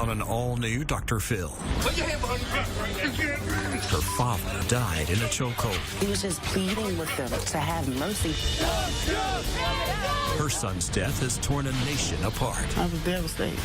on an all-new Dr. Phil. Put your hand behind your back. Her father died in a chokehold. He was just pleading with them to have mercy. Her son's death has torn a nation apart. I was devastated.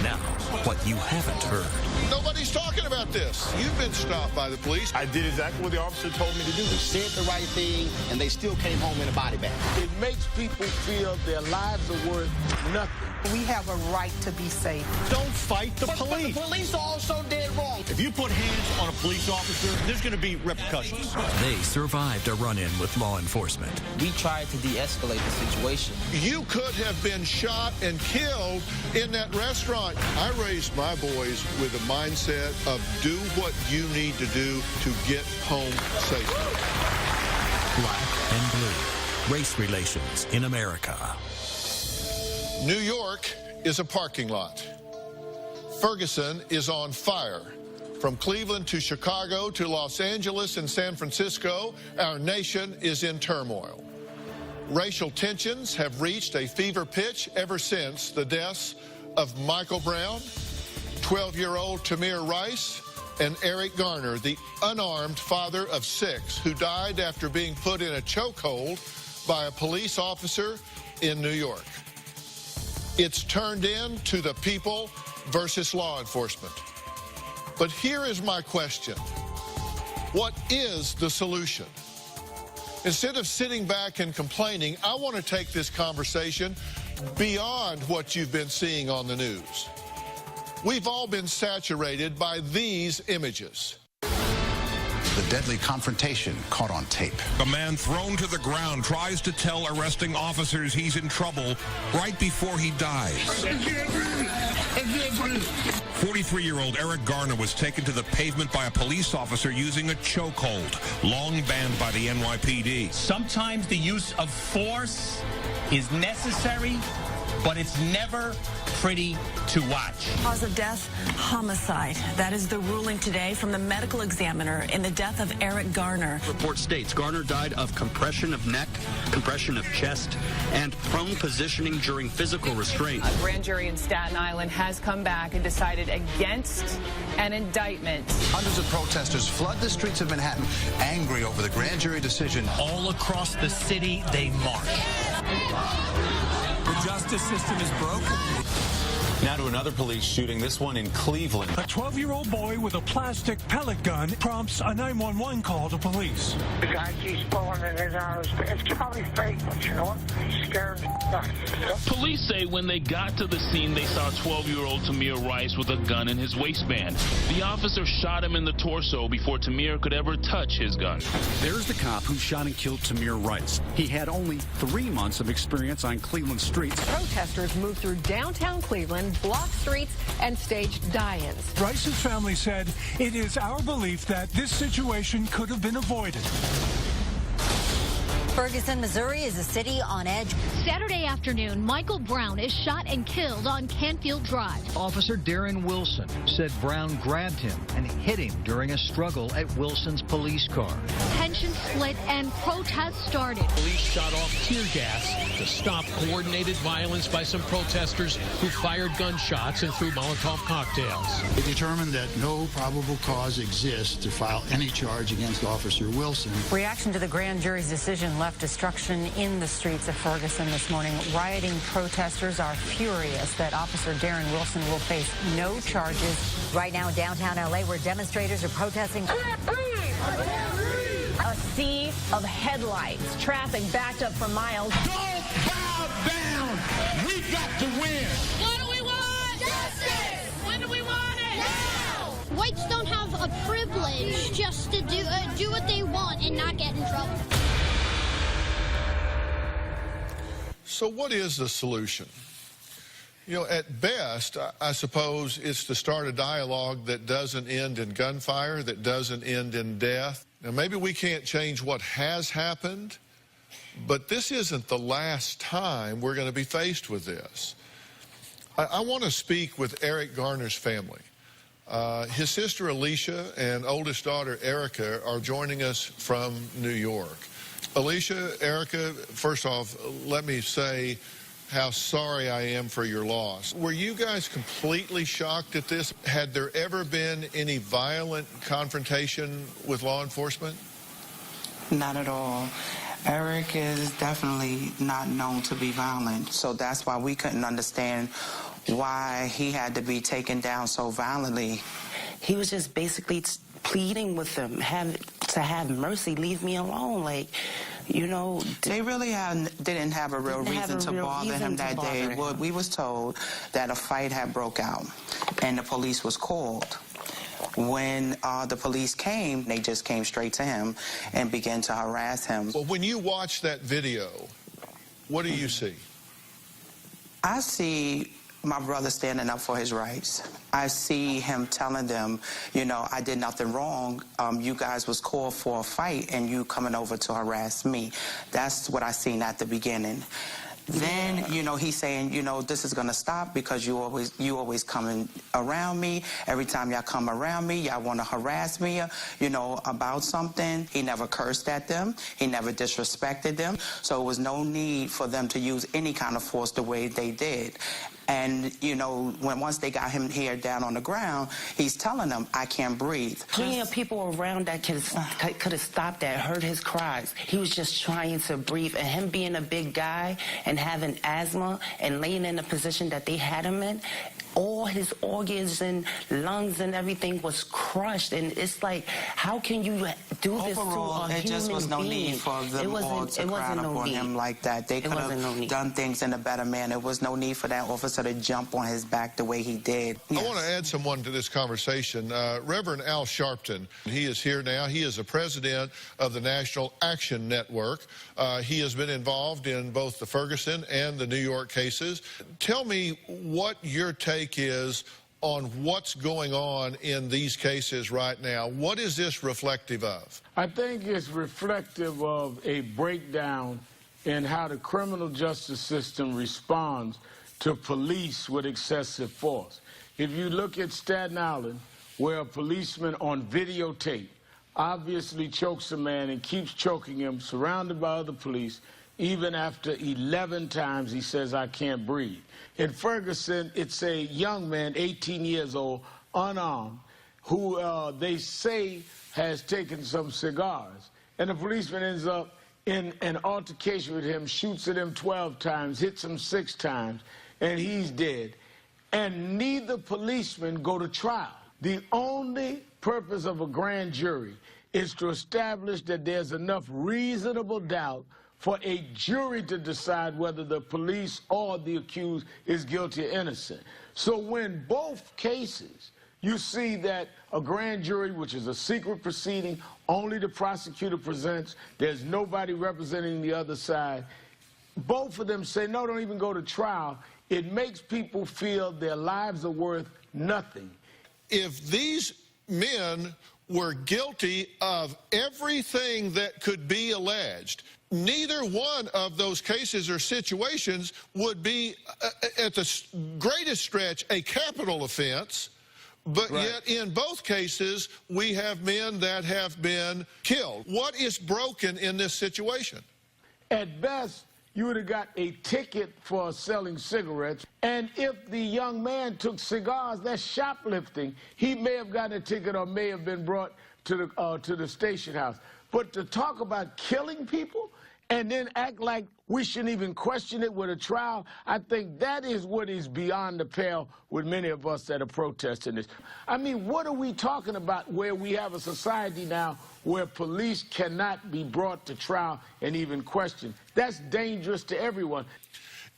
Now, what you haven't heard. Nobody's talking about this. You've been stopped by the police. I did exactly what the officer told me to do. They said the right thing, and they still came home in a body bag. It makes people feel their lives are worth nothing. We have a right to be safe. Don't fight the police. But the police are also dead wrong. If you put hands on a police officer, there's going to be repercussions. They survived a run-in with law enforcement. We tried to de-escalate the situation. You could have been shot and killed in that restaurant. I raised my boys with a mindset of do what you need to do to get home safely. Black and blue. Race relations in America. New York is a parking lot. Ferguson is on fire. From Cleveland to Chicago to Los Angeles and San Francisco, our nation is in turmoil. Racial tensions have reached a fever pitch ever since the deaths of Michael Brown, 12-year-old Tamir Rice, and Eric Garner, the unarmed father of 6, who died after being put in a chokehold by a police officer in New York. It's turned into the people versus law enforcement. But here is my question. What is the solution? Instead of sitting back and complaining, I want to take this conversation beyond what you've been seeing on the news. We've all been saturated by these images. The deadly confrontation caught on tape. A man thrown to the ground tries to tell arresting officers he's in trouble right before he dies. 43-year-old Eric Garner was taken to the pavement by a police officer using a chokehold, long banned by the NYPD. Sometimes the use of force is necessary, but it's never pretty to watch. Cause of death, homicide. That is the ruling today from the medical examiner in the death of Eric Garner. Report states Garner died of compression of neck, compression of chest, and prone positioning during physical restraint. A grand jury in Staten Island has come back and decided against an indictment. Hundreds of protesters flood the streets of Manhattan, angry over the grand jury decision. All across the city, they march. The justice system is broken. Now to another police shooting, this one in Cleveland. A 12-year-old boy with a plastic pellet gun prompts a 911 call to police. The guy keeps pulling it in out. It's probably fake, but you know what? He's scared. Police say when they got to the scene, they saw 12-year-old Tamir Rice with a gun in his waistband. The officer shot him in the torso before Tamir could ever touch his gun. There's the cop who shot and killed Tamir Rice. He had only 3 months of experience on Cleveland streets. Protesters moved through downtown Cleveland, blocked streets, and staged die-ins. Rice's family said it is our belief that this situation could have been avoided. Ferguson, Missouri is a city on edge. Saturday afternoon, Michael Brown is shot and killed on Canfield Drive. Officer Darren Wilson said Brown grabbed him and hit him during a struggle at Wilson's police car. Tension split and protests started. Police shot off tear gas to stop coordinated violence by some protesters who fired gunshots and threw Molotov cocktails. It determined that no probable cause exists to file any charge against Officer Wilson. Reaction to the grand jury's decision left destruction in the streets of Ferguson this morning. Rioting protesters are furious that Officer Darren Wilson will face no charges. Right now in downtown L.A., where demonstrators are protesting. A sea of headlights. Traffic backed up for miles. Don't bow down. We got to win. What do we want? Justice. When do we want it? Now. Whites don't have a privilege just to do what they want and not get in trouble. So what is the solution? You know, at best, I suppose it's to start a dialogue that doesn't end in gunfire, that doesn't end in death. Now, maybe we can't change what has happened, but this isn't the last time we're going to be faced with this. I want to speak with Eric Garner's family. His sister Alicia and oldest daughter Erica are joining us from New York. Alicia, Erica, first off, let me say how sorry I am for your loss. Were you guys completely shocked at this? Had there ever been any violent confrontation with law enforcement? Not at all. Eric is definitely not known to be violent, so that's why we couldn't understand why he had to be taken down so violently. He was just basically pleading with them, to have mercy, leave me alone. Like, you know, they really didn't have a real reason to bother him that day. Well, we was told that a fight had broke out and the police was called. When the police came, they just came straight to him and began to harass him. Well, when you watch that video, what do you see? I see my brother standing up for his rights. I see him telling them, you know, I did nothing wrong. You guys was called for a fight and you coming over to harass me. That's what I seen at the beginning. Then, you know, he's saying, you know, this is going to stop because you always coming around me. Every time y'all come around me, y'all want to harass me, you know, about something. He never cursed at them. He never disrespected them. So it was no need for them to use any kind of force the way they did. And, you know, once they got him here down on the ground, he's telling them, I can't breathe. Plenty of people around that could have stopped that, heard his cries. He was just trying to breathe. And him being a big guy and having asthma and laying in the position that they had him in, all his organs and lungs and everything was crushed. And it's like, how can you do this overall, to a human being? It just was no need for them all to crowd up on him like that. They could have done things in a better manner. There was no need for that officer to jump on his back the way he did. Yes. I want to add someone to this conversation. Reverend Al Sharpton. He is here now. He is the president of the National Action Network. He has been involved in both the Ferguson and the New York cases. Tell me what your take is on what's going on in these cases right now. What is this reflective of? I think it's reflective of a breakdown in how the criminal justice system responds to police with excessive force. If you look at Staten Island, where a policeman on videotape obviously chokes a man and keeps choking him, surrounded by other police, even after 11 times he says, I can't breathe. In Ferguson, it's a young man, 18 years old, unarmed, who they say has taken some cigars. And the policeman ends up in an altercation with him, shoots at him 12 times, hits him 6 times, and he's dead. And neither policeman go to trial. The only purpose of a grand jury is to establish that there's enough reasonable doubt for a jury to decide whether the police or the accused is guilty or innocent. So when both cases, you see that a grand jury, which is a secret proceeding, only the prosecutor presents, there's nobody representing the other side, both of them say, no, don't even go to trial. It makes people feel their lives are worth nothing. If these men were guilty of everything that could be alleged, neither one of those cases or situations would be, at the greatest stretch, a capital offense. But yet, in both cases, we have men that have been killed. What is broken in this situation? At best, you would have got a ticket for selling cigarettes. And if the young man took cigars, that's shoplifting. He may have gotten a ticket or may have been brought to the station house. But to talk about killing people and then act like we shouldn't even question it with a trial, I think that is what is beyond the pale with many of us that are protesting this. I mean, what are we talking about where we have a society now where police cannot be brought to trial and even questioned? That's dangerous to everyone.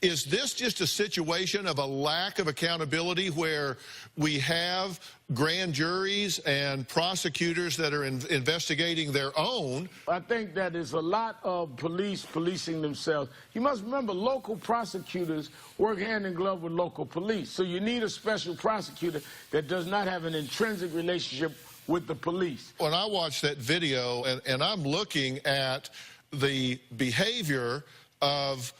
Is this just a situation of a lack of accountability where we have grand juries and prosecutors that are investigating their own? I think that is a lot of policing themselves. You must remember, local prosecutors work hand in glove with local police. So you need a special prosecutor that does not have an intrinsic relationship with the police. When I watch that video and I'm looking at the behavior of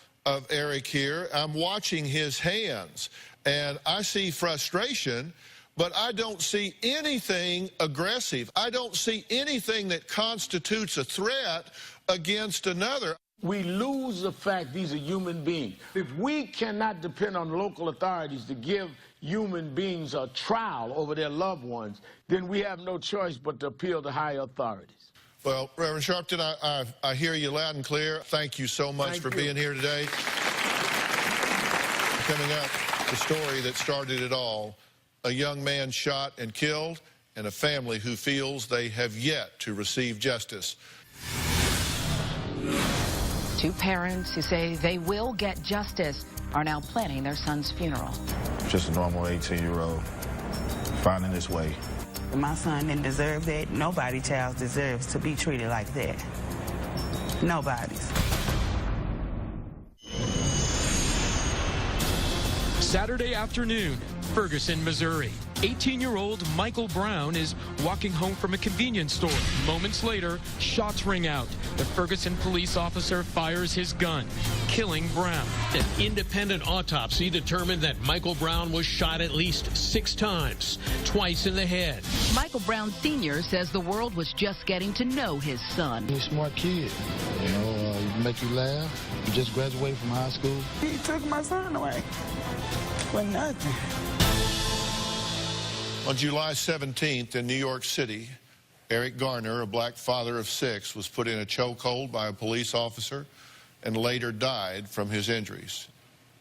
Eric here, I'm watching his hands, and I see frustration, but I don't see anything aggressive. I don't see anything that constitutes a threat against another. We lose the fact these are human beings. If we cannot depend on local authorities to give human beings a trial over their loved ones, then we have no choice but to appeal to higher authorities. Well, Reverend Sharpton, I hear you loud and clear. Thank you so much for being here today. Coming up, the story that started it all, a young man shot and killed, and a family who feels they have yet to receive justice. Two parents who say they will get justice are now planning their son's funeral. Just a normal 18-year-old finding his way. My son didn't deserve that. Nobody's child deserves to be treated like that. Nobody's. Saturday afternoon, Ferguson, Missouri. 18-year-old Michael Brown is walking home from a convenience store. Moments later, shots ring out. The Ferguson police officer fires his gun, killing Brown. An independent autopsy determined that Michael Brown was shot at least 6 times, twice in the head. Michael Brown Sr. says the world was just getting to know his son. He's a smart kid. You know, he make you laugh. He just graduated from high school. He took my son away for nothing. On July 17th in New York City, Eric Garner, a black father of 6, was put in a chokehold by a police officer and later died from his injuries.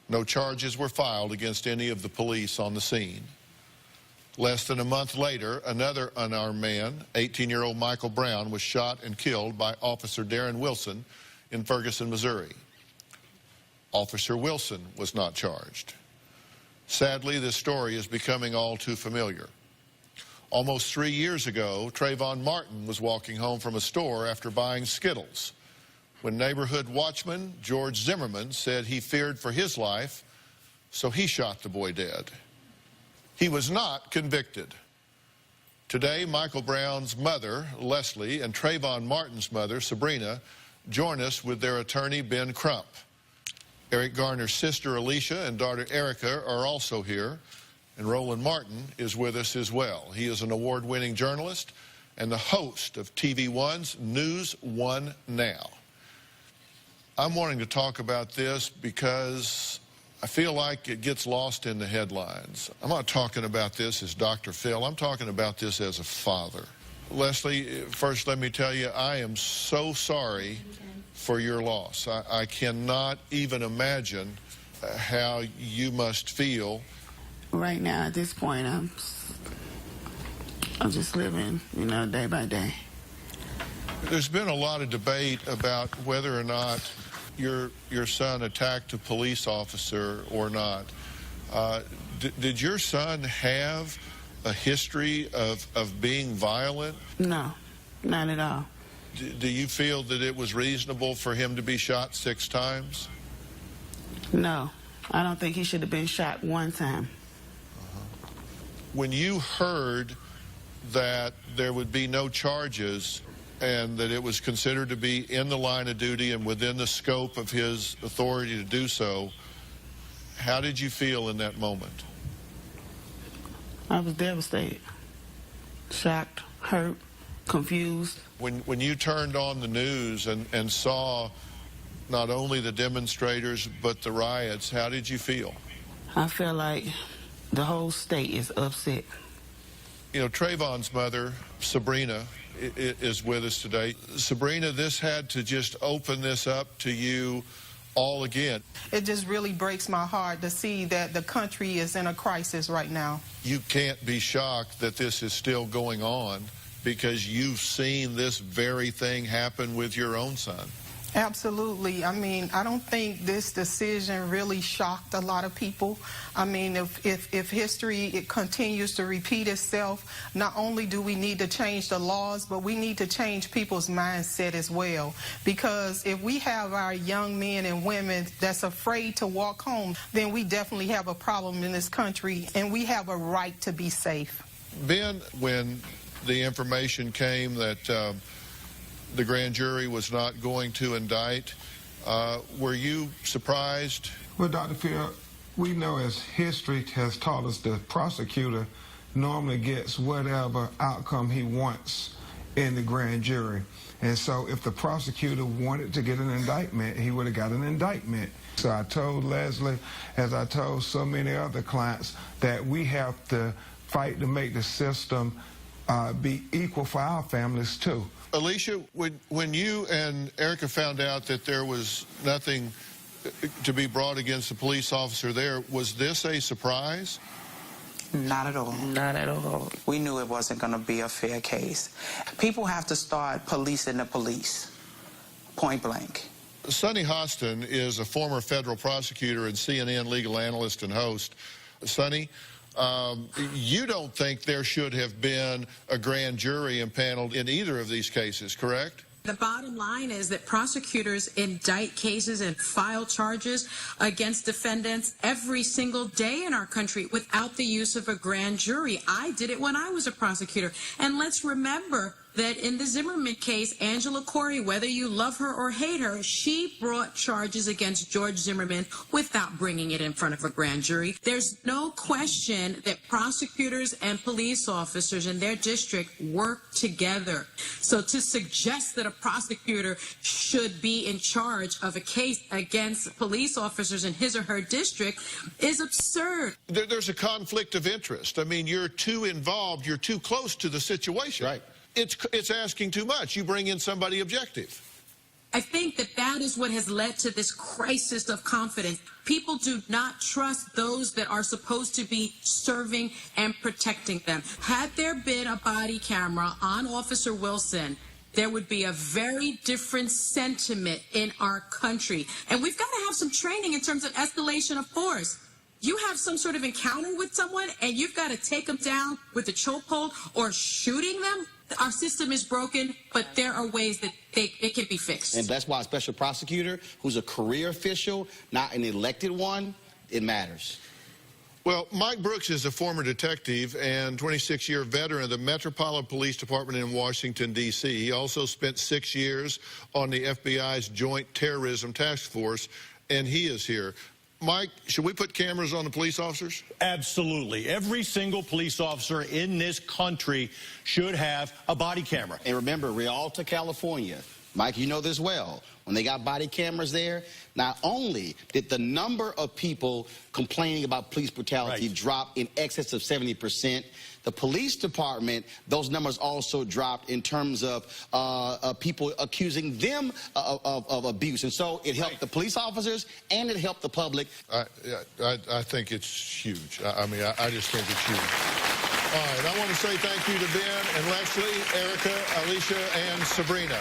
No charges were filed against any of the police on the scene. Less than a month later, another unarmed man, 18-year-old Michael Brown, was shot and killed by Officer Darren Wilson in Ferguson, Missouri. Officer Wilson was not charged. Sadly, this story is becoming all too familiar. Almost 3 years ago, Trayvon Martin was walking home from a store after buying Skittles when neighborhood watchman George Zimmerman said he feared for his life, so he shot the boy dead. He was not convicted. Today, Michael Brown's mother, Leslie, and Trayvon Martin's mother, Sabrina, join us with their attorney, Ben Crump. Eric Garner's sister, Alicia, and daughter, Erica, are also here. And Roland Martin is with us as well. He is an award-winning journalist and the host of TV One's News One Now. I'm wanting to talk about this because I feel like it gets lost in the headlines. I'm not talking about this as Dr. Phil. I'm talking about this as a father. Leslie, first let me tell you, I am so sorry for your loss. I cannot even imagine how you must feel. Right now, at this point, I'm just living, you know, day by day. There's been a lot of debate about whether or not your son attacked a police officer or not. Did your son have a history of being violent? No, not at all. Do you feel that it was reasonable for him to be shot 6 times? No, I don't think he should have been shot 1 time. When you heard that there would be no charges and that it was considered to be in the line of duty and within the scope of his authority to do so, how did you feel in that moment? I was devastated, shocked, hurt, confused. When you turned on the news and saw not only the demonstrators but the riots, how did you feel? I feel like the whole state is upset. You know, Trayvon's mother, Sabrina, is with us today. Sabrina, this had to just open this up to you all again. It just really breaks my heart to see that the country is in a crisis right now. You can't be shocked that this is still going on because you've seen this very thing happen with your own son. Absolutely. I mean, I don't think this decision really shocked a lot of people. I mean, if history it continues to repeat itself, not only do we need to change the laws, but we need to change people's mindset as well. Because if we have our young men and women that's afraid to walk home, then we definitely have a problem in this country, and we have a right to be safe. Ben, when the information came that the grand jury was not going to indict, were you surprised? Well, Dr. Phil, we know as history has taught us the prosecutor normally gets whatever outcome he wants in the grand jury. And so if the prosecutor wanted to get an indictment, he would have got an indictment. So I told Leslie, as I told so many other clients, that we have to fight to make the system be equal for our families too. Alicia, when you and Erica found out that there was nothing to be brought against the police officer there, was this a surprise? Not at all. Not at all. We knew it wasn't going to be a fair case. People have to start policing the police, point blank. Sunny Hostin is a former federal prosecutor and CNN legal analyst and host. Sunny, you don't think there should have been a grand jury impaneled in either of these cases, correct? The bottom line is that prosecutors indict cases and file charges against defendants every single day in our country without the use of a grand jury. I did it when I was a prosecutor. And let's remember that in the Zimmerman case, Angela Corey, whether you love her or hate her, she brought charges against George Zimmerman without bringing it in front of a grand jury. There's no question that prosecutors and police officers in their district work together. So to suggest that a prosecutor should be in charge of a case against police officers in his or her district is absurd. There's a conflict of interest. I mean, you're too involved, you're too close to the situation. Right. It's asking too much. You bring in somebody objective. I think that is what has led to this crisis of confidence. People do not trust those that are supposed to be serving and protecting them. Had there been a body camera on Officer Wilson, there would be a very different sentiment in our country. And we've got to have some training in terms of escalation of force. You have some sort of encounter with someone and you've got to take them down with a chokehold or shooting them. Our system is broken, but there are ways that it can be fixed. And that's why a special prosecutor, who's a career official, not an elected one, it matters. Well, Mike Brooks is a former detective and 26-year veteran of the Metropolitan Police Department in Washington, D.C. He also spent 6 years on the FBI's Joint Terrorism Task Force, and he is here. Mike, should we put cameras on the police officers? Absolutely. Every single police officer in this country should have a body camera. And remember, Rialto, California, Mike, you know this well, when they got body cameras there, not only did the number of people complaining about police brutality drop in excess of 70%, the police department, those numbers also dropped in terms of people accusing them of abuse. And so it helped the police officers and it helped the public. I think it's huge. I just think it's huge. All right, I want to say thank you to Ben and Leslie, Erica, Alicia, and Sabrina.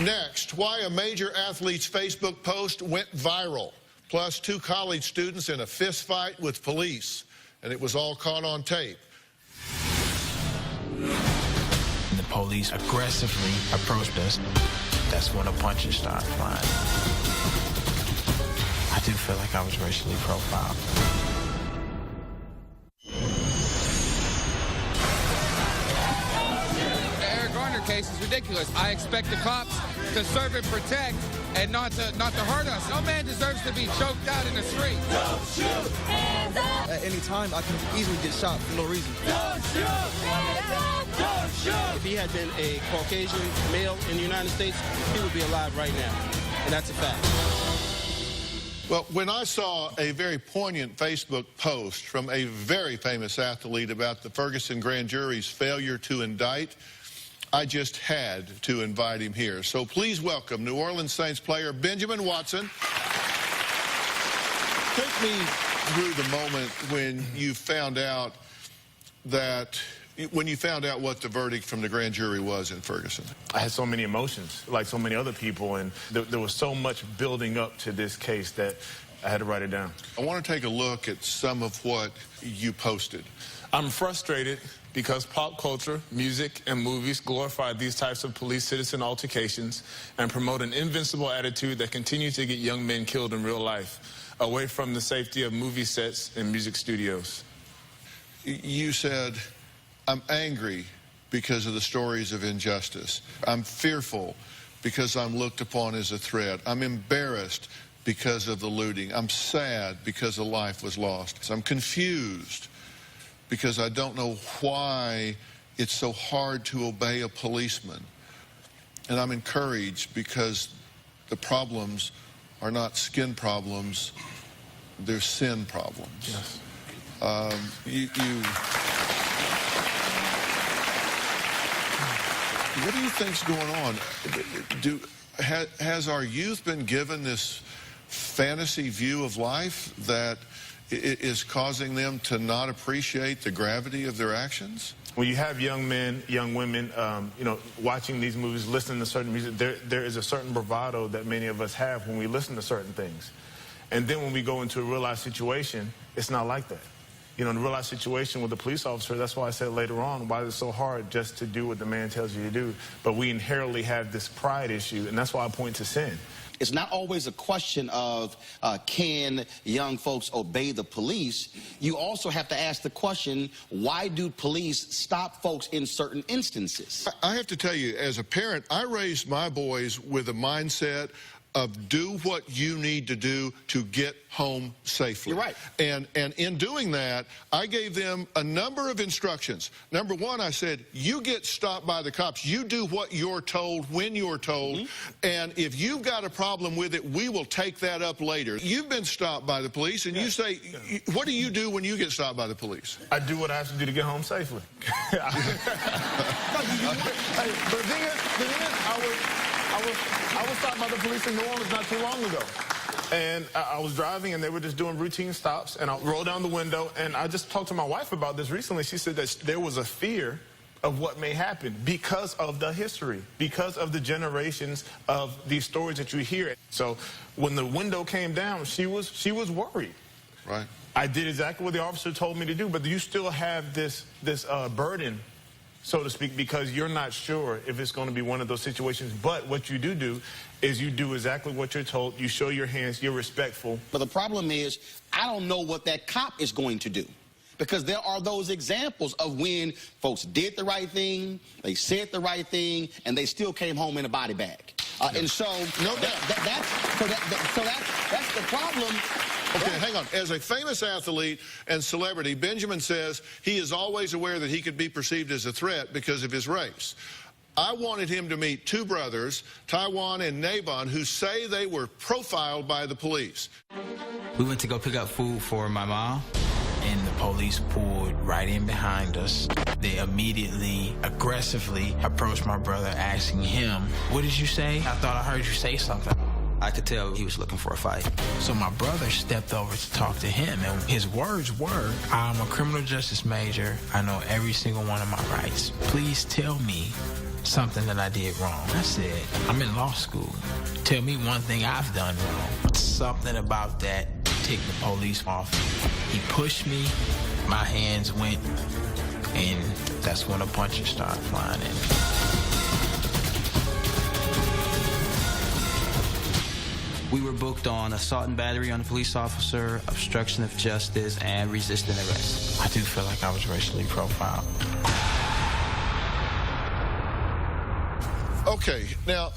Next, why a major athlete's Facebook post went viral, plus 2 college students in a fist fight with police, and it was all caught on tape. The police aggressively approached us. That's when the punches started flying. I do feel like I was racially profiled. Case is ridiculous. I expect the cops to serve and protect and not to hurt us. No man deserves to be choked out in the street. Don't shoot, hands up! At any time, I can easily get shot for no reason. Don't shoot, hands up! Don't shoot! If he had been a Caucasian male in the United States, he would be alive right now. And that's a fact. Well, when I saw a very poignant Facebook post from a very famous athlete about the Ferguson grand jury's failure to indict, I just had to invite him here. So please welcome New Orleans Saints player Benjamin Watson. Take me through the moment when you found out what the verdict from the grand jury was in Ferguson. I had so many emotions, like so many other people, and there was so much building up to this case that I had to write it down. I want to take a look at some of what you posted. I'm frustrated because pop culture, music, and movies glorify these types of police-citizen altercations and promote an invincible attitude that continues to get young men killed in real life, away from the safety of movie sets and music studios. You said, I'm angry because of the stories of injustice. I'm fearful because I'm looked upon as a threat. I'm embarrassed because of the looting. I'm sad because a life was lost. I'm confused because I don't know why it's so hard to obey a policeman. And I'm encouraged because the problems are not skin problems, they're sin problems. Yes. What do you think's going on? Has our youth been given this fantasy view of life that is causing them to not appreciate the gravity of their actions? When you have young men, young women, watching these movies, listening to certain music, there is a certain bravado that many of us have when we listen to certain things. And then when we go into a real-life situation, it's not like that. In a real-life situation with a police officer, that's why I said later on, why is it so hard just to do what the man tells you to do? But we inherently have this pride issue, and that's why I point to sin. It's not always a question of can young folks obey the police. You also have to ask the question, why do police stop folks in certain instances? I have to tell you, as a parent, I raised my boys with a mindset of do what you need to do to get home safely. You're right. And in doing that, I gave them a number of instructions. Number one, I said, you get stopped by the cops. You do what you're told when you're told. And if you've got a problem with it, we will take that up later. You've been stopped by the police, and you say, what do you do when you get stopped by the police? I do what I have to do to get home safely. But the thing is, I was stopped by the police in New Orleans not too long ago. And I was driving, and they were just doing routine stops, and I rolled down the window, and I just talked to my wife about this recently. She said that there was a fear of what may happen because of the history, because of the generations of these stories that you hear. So when the window came down, she was worried. Right. I did exactly what the officer told me to do, but you still have this burden, so to speak, because you're not sure if it's going to be one of those situations. But what you do is you do exactly what you're told. You show your hands. You're respectful. But the problem is, I don't know what that cop is going to do. Because there are those examples of when folks did the right thing, they said the right thing, and they still came home in a body bag. And so, that's the problem. Okay, hang on. As a famous athlete and celebrity, Benjamin says he is always aware that he could be perceived as a threat because of his race. I wanted him to meet two brothers, Taiwan and Nabon, who say they were profiled by the police. We went to go pick up food for my mom, and the police pulled right in behind us. They immediately, aggressively approached my brother, asking him, "What did you say? I thought I heard you say something." I could tell he was looking for a fight. So my brother stepped over to talk to him, and his words were, "I'm a criminal justice major. I know every single one of my rights. Please tell me something that I did wrong." I said, "I'm in law school. Tell me one thing I've done wrong." Something about that ticked the police off. He pushed me, my hands went, and that's when the punches started flying in. We were booked on assault and battery on a police officer, obstruction of justice, and resisting arrest. I do feel like I was racially profiled. Okay, now,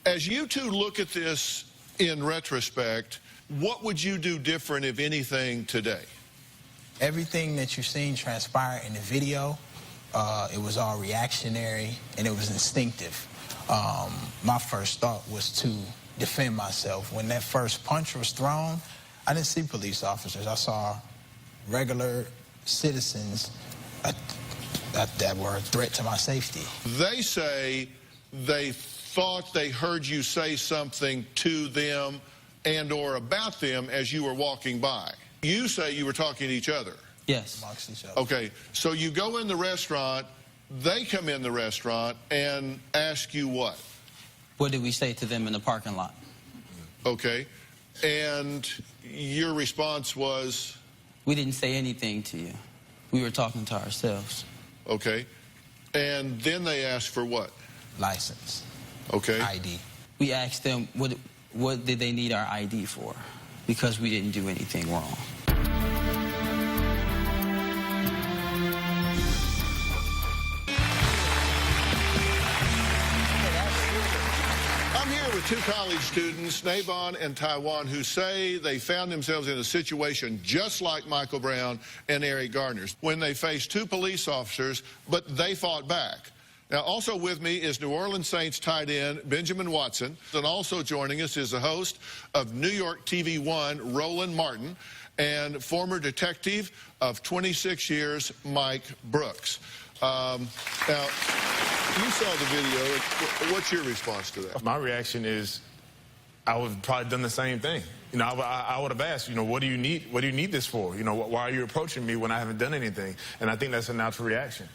as you two look at this in retrospect, what would you do different, if anything, today? Everything that you've seen transpire in the video, it was all reactionary and it was instinctive. My first thought was to defend myself. When that first punch was thrown, I didn't see police officers. I saw regular citizens that were a threat to my safety. They say they thought they heard you say something to them and or about them as you were walking by. You say you were talking to each other. Yes. Amongst each other. Okay, so you go in the restaurant, they come in the restaurant and ask you what? What did we say to them in the parking lot? Okay, and your response was? We didn't say anything to you. We were talking to ourselves. Okay, and then they asked for what? License. Okay. ID. We asked them what did they need our ID for, because we didn't do anything wrong. two college students, Navon and Taiwan, who say they found themselves in a situation just like Michael Brown and Eric Garner's when they faced two police officers, but they fought back. Now, also with me is New Orleans Saints tight end Benjamin Watson. And also joining us is the host of New York TV 1, Roland Martin, and former detective of 26 years, Mike Brooks. Now, you saw the video. What's your response to that? My reaction is I would have probably done the same thing. You know, I would have asked, you know, what do you need? What do you need this for? You know, why are you approaching me when I haven't done anything? And I think that's a natural reaction.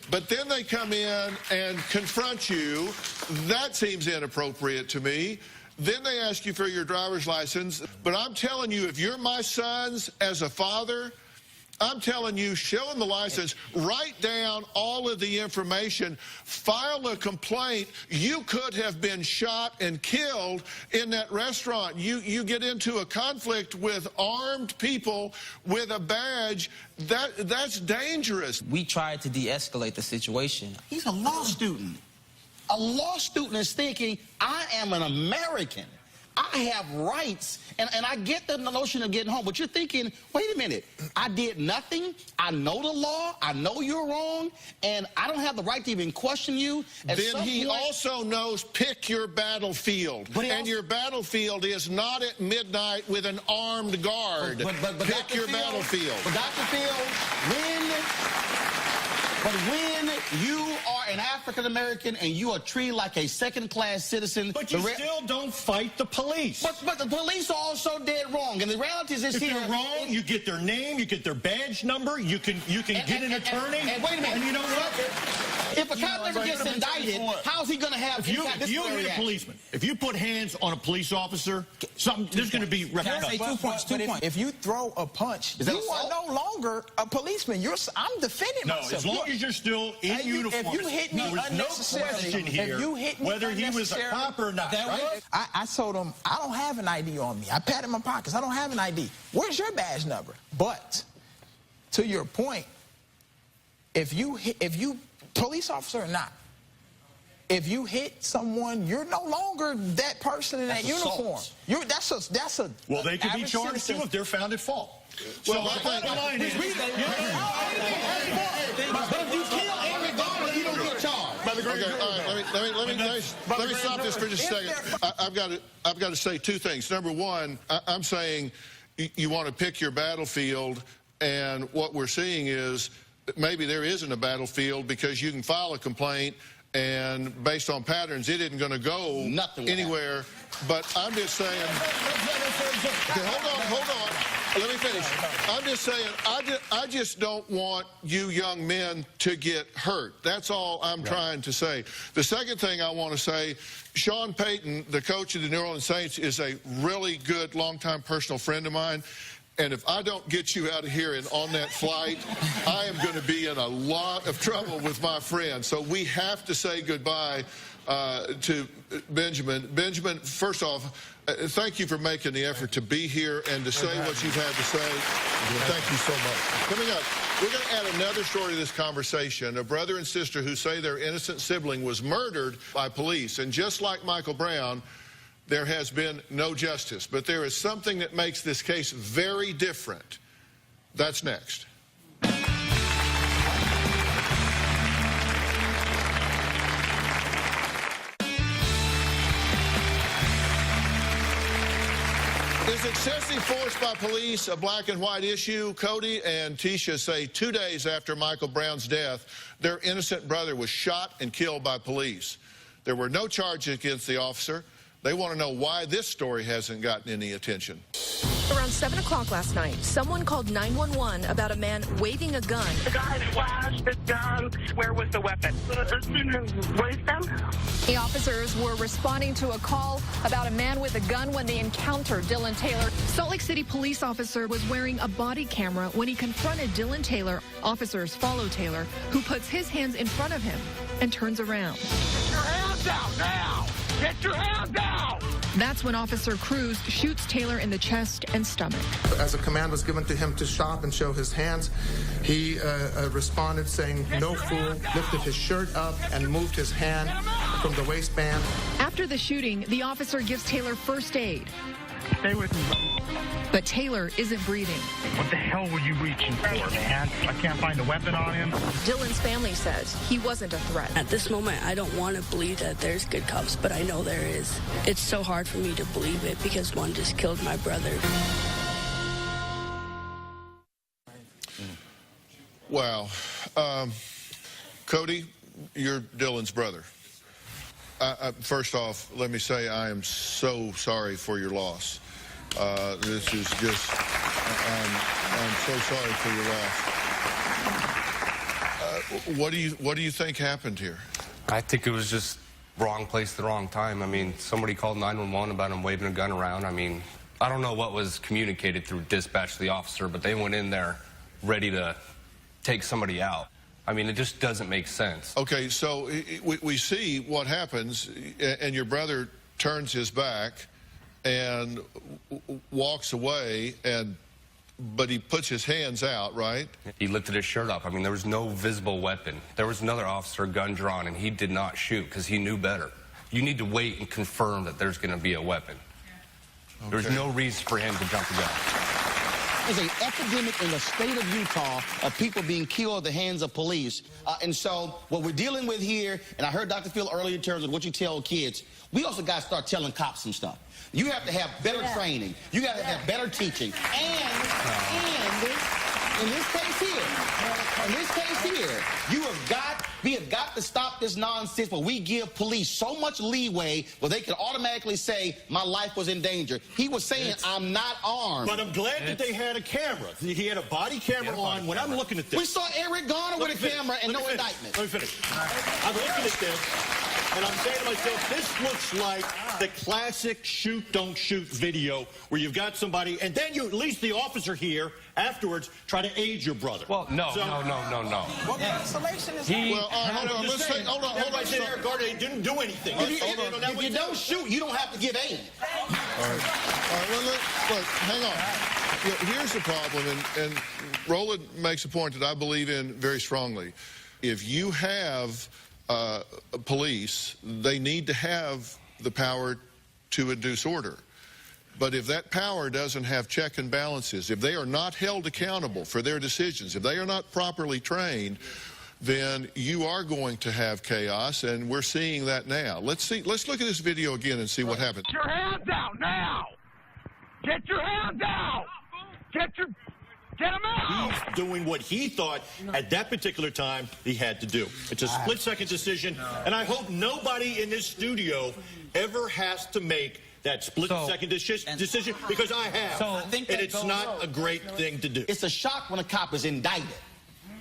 But then they come in and confront you. That seems inappropriate to me. Then they ask you for your driver's license. But I'm telling you, if you're my sons as a father, I'm telling you, show them the license, write down all of the information, file a complaint. You could have been shot and killed in that restaurant. You get into a conflict with armed people with a badge. That's dangerous. We tried to de-escalate the situation. He's a law student. A law student is thinking, I am an American. I have rights, and I get the notion of getting home, but you're thinking, wait a minute, I did nothing, I know the law, I know you're wrong, and I don't have the right to even question you. Then he also knows pick your battlefield, and your battlefield is not at midnight with an armed guard. But pick your battlefield. But Dr. Field, when you are an African-American and you are treated like a second-class citizen... But you still don't fight the police. But the police are also dead wrong, and the reality is this if they're wrong, you get their name, you get their badge number, you can get an attorney. And wait a minute. And you know what? If a cop never gets indicted, how's he going to have... If you hit a policeman, if you put hands on a police officer, there's going to be... Can I say 2 points? If you throw a punch, you are no longer a policeman. I'm defending myself. As long as you're still in uniform, if you hit me there was no question here whether he was a cop or not, right? I told him, I don't have an ID on me. I patted my pockets. I don't have an ID. Where's your badge number? But to your point, if you police officer or not, if you hit someone, you're no longer that person in that uniform. That's a well, they could be charged too if they're found at fault. Well, my line is, but if you kill everybody, you don't get charged. Okay, all right, let me stop this for just a second. I've got to say two things. Number one, I'm saying you want to pick your battlefield, and what we're seeing is that maybe there isn't a battlefield because you can file a complaint, and based on patterns, it isn't going to go anywhere. But I'm just saying... Okay, hold on. Let me finish. I'm just saying, I just don't want you young men to get hurt. That's all I'm trying to say. The second thing I want to say, Sean Payton, the coach of the New Orleans Saints, is a really good, longtime personal friend of mine. And if I don't get you out of here and on that flight, I am going to be in a lot of trouble with my friend. So we have to say goodbye to Benjamin. Benjamin, first off, thank you for making the effort to be here and to say what you've had to say. Thank you so much. Coming up, we're going to add another story to this conversation. A brother and sister who say their innocent sibling was murdered by police. And just like Michael Brown, there has been no justice. But there is something that makes this case very different. That's next. Is excessive force by police a black and white issue? Cody and Tisha say 2 days after Michael Brown's death, their innocent brother was shot and killed by police. There were no charges against the officer. They want to know why this story hasn't gotten any attention. Around 7 o'clock last night, someone called 911 about a man waving a gun. The guy flashed the gun. Where was the weapon? In his waistband. The officers were responding to a call about a man with a gun when they encountered Dylan Taylor. Salt Lake City police officer was wearing a body camera when he confronted Dylan Taylor. Officers follow Taylor, who puts his hands in front of him and turns around. Get your hands out now! Get your hands out! That's when Officer Cruz shoots Taylor in the chest and stomach. As a command was given to him to stop and show his hands, he responded saying, "No fool," lifted his shirt up and moved his hand from the waistband. After the shooting, the officer gives Taylor first aid. Stay with me, buddy. But Taylor isn't breathing. What the hell were you reaching for, man? I can't find a weapon on him. Dylan's family says he wasn't a threat. At this moment, I don't want to believe that there's good cops, but I know there is. It's so hard for me to believe it because one just killed my brother. Wow. Cody, you're Dylan's brother. First off, let me say I am so sorry for your loss. This is just, I'm so sorry for your loss. What do you think happened here? I think it was just wrong place at the wrong time. I mean, somebody called 911 about him waving a gun around. I mean, I don't know what was communicated through dispatch to the officer, but they went in there ready to take somebody out. I mean, it just doesn't make sense. Okay, so we see what happens, and your brother turns his back and walks away, but he puts his hands out, right? He lifted his shirt up. I mean, there was no visible weapon. There was another officer, gun drawn, and he did not shoot because he knew better. You need to wait and confirm that there's going to be a weapon. Okay. There's no reason for him to jump the gun. There's an epidemic in the state of Utah of people being killed at the hands of police. And so what we're dealing with here, and I heard Dr. Phil earlier in terms of what you tell kids, we also got to start telling cops some stuff. You have to have better training. You got to have better teaching. And in this case here, we have got to stop this nonsense where we give police so much leeway where they can automatically say, my life was in danger. He was saying, I'm not armed. But I'm glad that they had a camera. He had a body camera on. When I'm looking at this. We saw Eric Garner with a camera and no indictment. Let me finish. I'm looking at this, and I'm saying to myself, this looks like the classic shoot, don't shoot video where you've got somebody, and then you, at least the officer here, afterwards, try to aid your brother. Well, no. What cancellation is that? Well, hold on. Let's say, hold on. Everybody said Eric Garner didn't do anything. If you don't shoot, you don't have to give aid. All right. Well, look, hang on. Look, here's the problem, and Roland makes a point that I believe in very strongly. If you have police, they need to have the power to induce order. But if that power doesn't have check and balances, if they are not held accountable for their decisions, if they are not properly trained, then you are going to have chaos, and we're seeing that now. Let's look at this video again and see what happens. Get your hands out now! Get your hands out! Get him out! He's doing what he thought at that particular time he had to do. It's a split-second decision, and I hope nobody in this studio ever has to make that split-second decision, because I have, and it's not a great thing to do. It's a shock when a cop is indicted.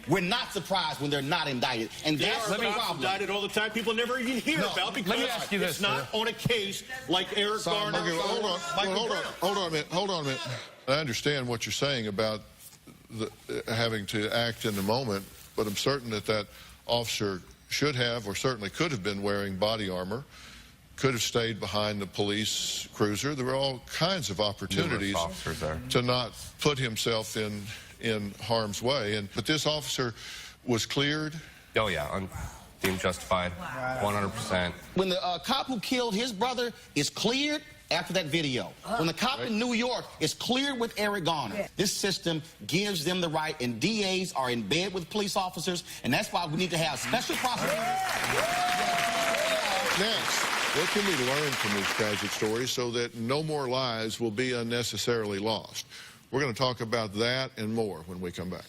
We're not surprised when they're not indicted, and that's the problem. Indicted all the time. People never even hear about because it's not on a case like Eric Garner. Hold on a minute. I understand what you're saying about having to act in the moment, but I'm certain that officer should have, or certainly could have been wearing body armor, could have stayed behind the police cruiser. There were all kinds of opportunities to not put himself in harm's way. But this officer was cleared? Oh, yeah. Deemed justified, 100%. When the cop who killed his brother is cleared after that video, when the cop in New York is cleared with Eric Garner, this system gives them the right, and DAs are in bed with police officers, and that's why we need to have special prosecutors. Next, what can we learn from these tragic stories so that no more lives will be unnecessarily lost? We're going to talk about that and more when we come back.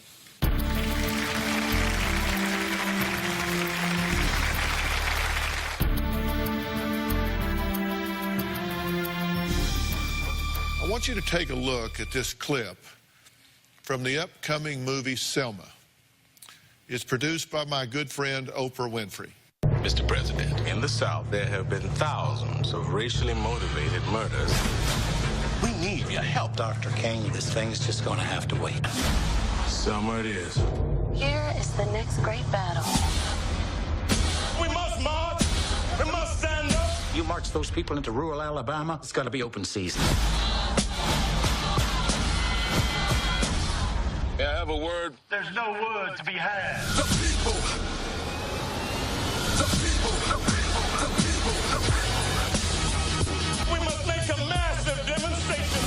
I want you to take a look at this clip from the upcoming movie Selma. It's produced by my good friend Oprah Winfrey. Mr. President, in the South, there have been thousands of racially motivated murders. We need your help, Dr. King. This thing's just going to have to wait. Selma it is. Here is the next great battle. We must march. We must stand up. You march those people into rural Alabama, it's going to be open season. May I have a word? There's no word to be had. The people. The people. The people. The people. We must make a massive demonstration.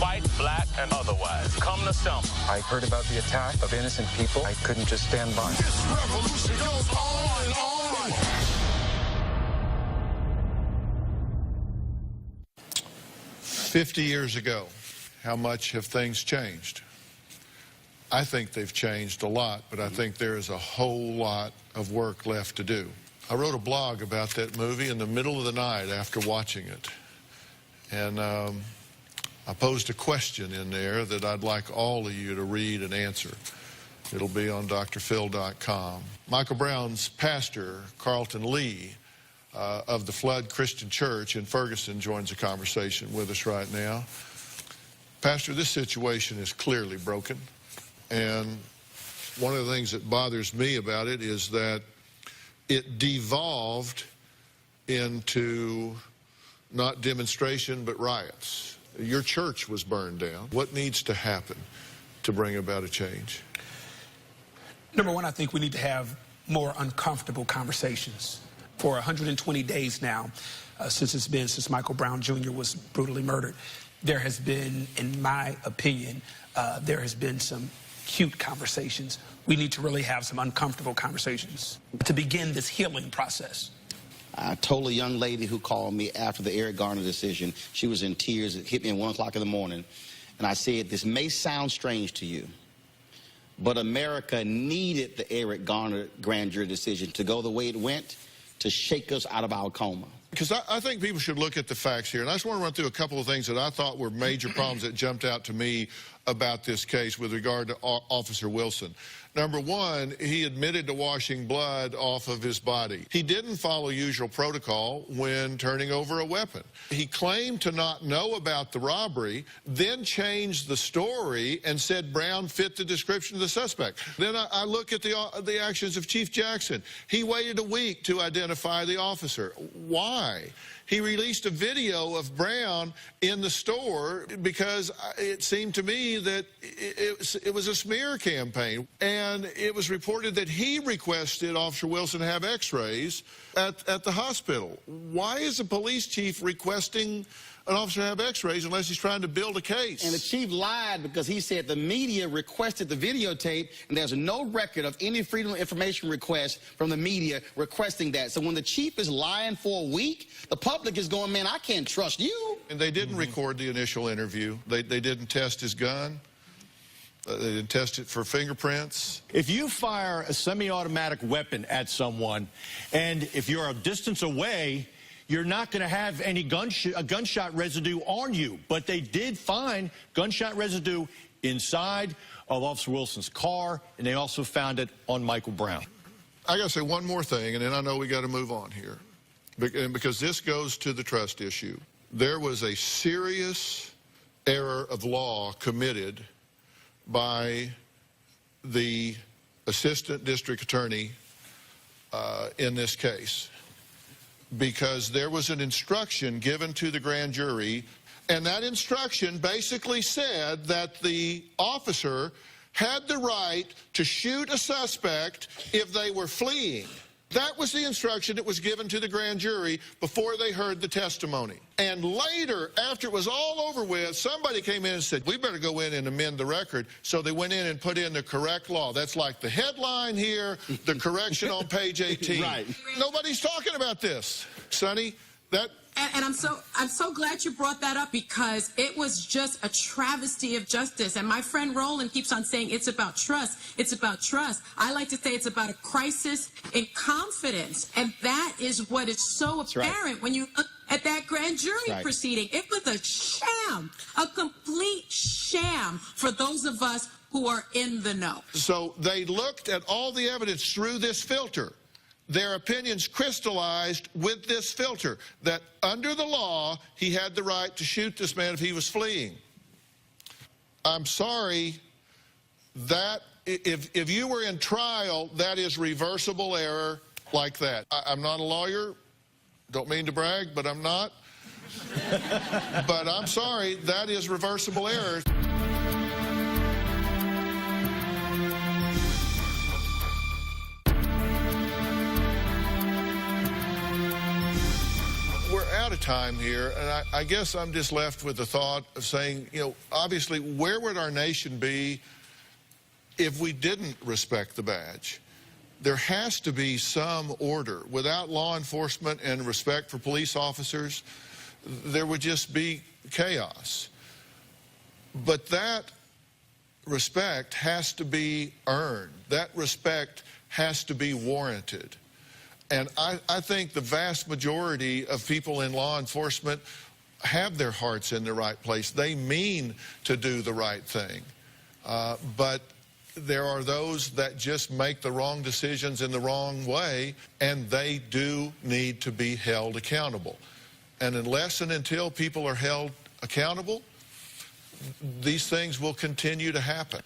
White, black, and otherwise. Come to Selma. I heard about the attack of innocent people. I couldn't just stand by. This revolution goes on and on. 50 years ago, how much have things changed? I think they've changed a lot, but I think there is a whole lot of work left to do. I wrote a blog about that movie in the middle of the night after watching it. And I posed a question in there that I'd like all of you to read and answer. It'll be on drphil.com. Michael Brown's pastor, Carlton Lee, of the Flood Christian Church in Ferguson, joins the conversation with us right now. Pastor, this situation is clearly broken. And one of the things that bothers me about it is that it devolved into not demonstration, but riots. Your church was burned down. What needs to happen to bring about a change? Number one, I think we need to have more uncomfortable conversations. For 120 days now, since Michael Brown Jr. was brutally murdered, there has been, in my opinion, there has been some cute conversations. We need to really have some uncomfortable conversations to begin this healing process. I told a young lady who called me after the Eric Garner decision, she was in tears, it hit me at 1 o'clock in the morning, and I said, this may sound strange to you, but America needed the Eric Garner grand jury decision to go the way it went to shake us out of our coma. Because I think people should look at the facts here, and I just want to run through a couple of things that I thought were major problems that jumped out to me about this case with regard to Officer Wilson. Number one, he admitted to washing blood off of his body. He didn't follow usual protocol when turning over a weapon. He claimed to not know about the robbery, then changed the story and said Brown fit the description of the suspect. Then I look at the actions of Chief Jackson. He waited a week to identify the officer. Why? He released a video of Brown in the store because it seemed to me that it was a smear campaign. And it was reported that he requested Officer Wilson have x-rays at the hospital. Why is the police chief requesting an officer to have x-rays unless he's trying to build a case? And the chief lied because he said the media requested the videotape, and there's no record of any Freedom of Information request from the media requesting that. So when the chief is lying for a week, the public is going, man, I can't trust you. And they didn't record the initial interview. They didn't test his gun. They didn't test it for fingerprints. If you fire a semi-automatic weapon at someone, and if you're a distance away, you're not going to have any gunshot residue on you. But they did find gunshot residue inside of Officer Wilson's car, and they also found it on Michael Brown. I got to say one more thing, and then I know we got to move on here, because this goes to the trust issue. There was a serious error of law committed by the assistant district attorney in this case, because there was an instruction given to the grand jury, and that instruction basically said that the officer had the right to shoot a suspect if they were fleeing. That was the instruction that was given to the grand jury before they heard the testimony. And later, after it was all over with, somebody came in and said, we better go in and amend the record. So they went in and put in the correct law. That's like the headline here, the correction on page 18. Right. Nobody's talking about this. Sonny, that... And I'm so glad you brought that up, because it was just a travesty of justice. And my friend Roland keeps on saying it's about trust. It's about trust. I like to say it's about a crisis in confidence. And that is what is so apparent when you look at that grand jury proceeding. It was a sham, a complete sham for those of us who are in the know. So they looked at all the evidence through this filter. Their opinions crystallized with this filter, that under the law, he had the right to shoot this man if he was fleeing. I'm sorry, that if you were in trial, that is reversible error like that. I'm not a lawyer, Don't mean to brag, but I'm not. But I'm sorry, that is reversible error. We're out of time here, and I guess I'm just left with the thought of saying, you know, obviously, where would our nation be if we didn't respect the badge? There has to be some order. Without law enforcement and respect for police officers, there would just be chaos. But that respect has to be earned. That respect has to be warranted. And I think the vast majority of people in law enforcement have their hearts in the right place. They mean to do the right thing. But there are those that just make the wrong decisions in the wrong way, and they do need to be held accountable. And unless and until people are held accountable, these things will continue to happen.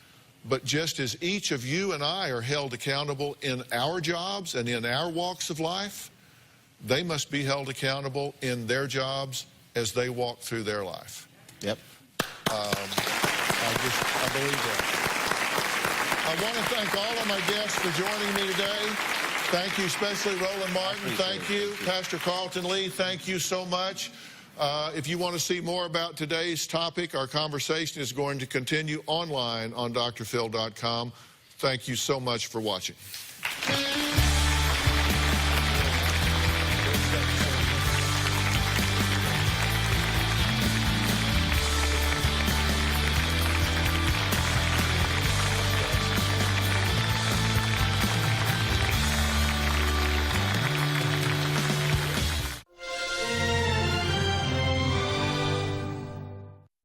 But just as each of you and I are held accountable in our jobs and in our walks of life, they must be held accountable in their jobs as they walk through their life. Yep. I believe that. I want to thank all of my guests for joining me today. Thank you, especially Roland Martin. Thank you. Pastor Carlton Lee, thank you so much. If you want to see more about today's topic, our conversation is going to continue online on drphil.com. Thank you so much for watching.